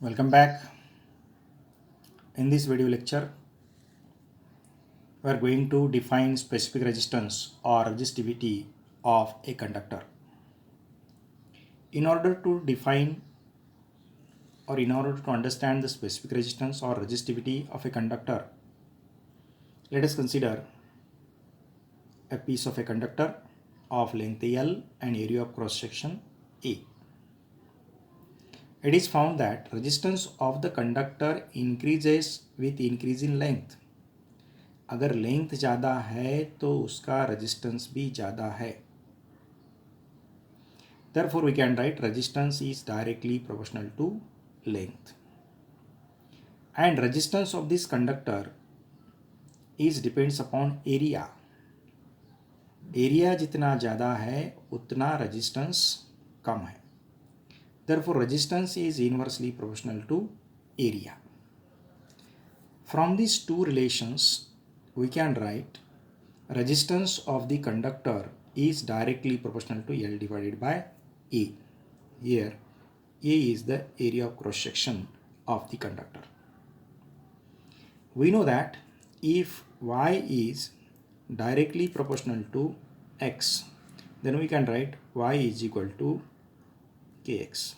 Welcome back. In this video lecture, we are going to define specific resistance or resistivity of a conductor. In order to define or in order to understand the specific resistance or resistivity of a conductor, let us consider a piece of a conductor of length L and area of cross section A. It is found that resistance of the conductor increases with increase in length. अगर length ज़्यादा है तो उसका resistance भी ज़्यादा है. Therefore, we can write resistance is directly proportional to length. And resistance of this conductor is depends upon area. Area जितना ज़्यादा है उतना रेजिस्टेंस कम है. Therefore, resistance is inversely proportional to area. From these two relations, we can write resistance of the conductor is directly proportional to L divided by A. Here, A is the area of cross section of the conductor. We know that if Y is directly proportional to X, then we can write Y is equal to Kx,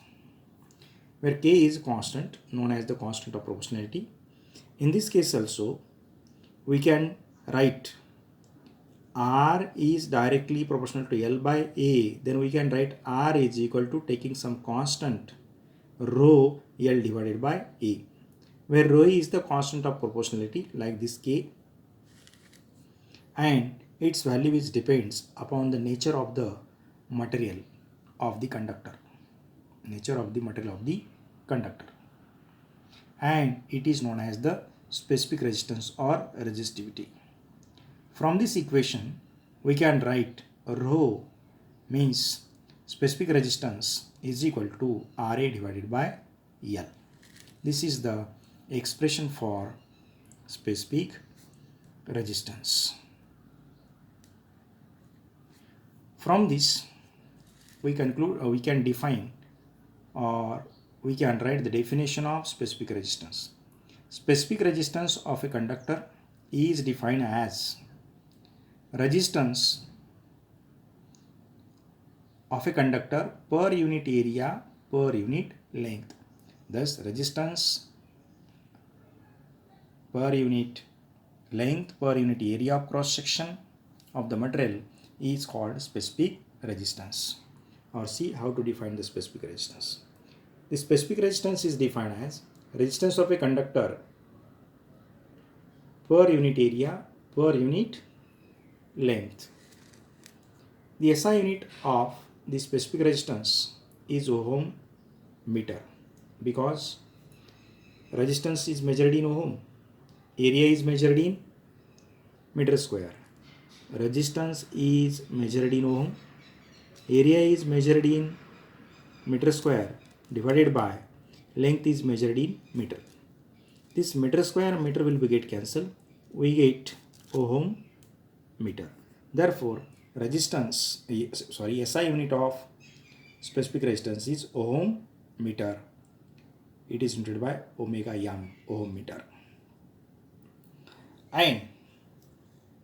where K is constant known as the constant of proportionality. In this case also, we can write R is directly proportional to L by A. Then we can write R is equal to taking some constant rho L divided by A, where rho is the constant of proportionality like this K, and its value is depends upon the nature of the material of the conductor. Nature of the material of the conductor. And it is known as the specific resistance or resistivity. From this equation, we can write rho means specific resistance is equal to Ra divided by L. This is the expression for specific resistance. From this, we conclude we can define or we can write the definition of specific resistance. Specific resistance of a conductor is defined as resistance of a conductor per unit area per unit length. Thus, resistance per unit length per unit area of cross section of the material is called specific resistance. Or see how to define the specific resistance. The specific resistance is defined as resistance of a conductor per unit area per unit length. The SI unit of the specific resistance is ohm meter because resistance is measured in ohm, area is measured in meter square. Resistance is measured in ohm, area is measured in meter square divided by length is measured in meter. This meter square meter will be get cancelled. We get ohm meter. Therefore, resistance SI unit of specific resistance is ohm meter. It is denoted by omega m, ohm meter. And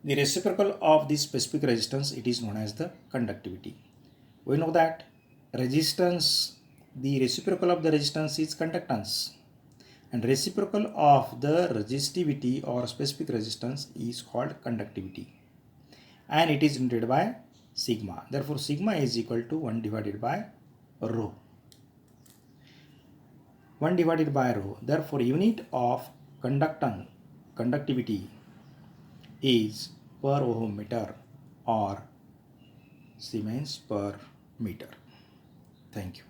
the reciprocal of this specific resistance, it is known as the conductivity. We know that resistance, the reciprocal of the resistance is conductance, and reciprocal of the resistivity or specific resistance is called conductivity, and it is denoted by sigma. Therefore, sigma is equal to 1 divided by rho. 1 divided by rho. Therefore, unit of conductivity is per ohm meter or Siemens per meter. Thank you.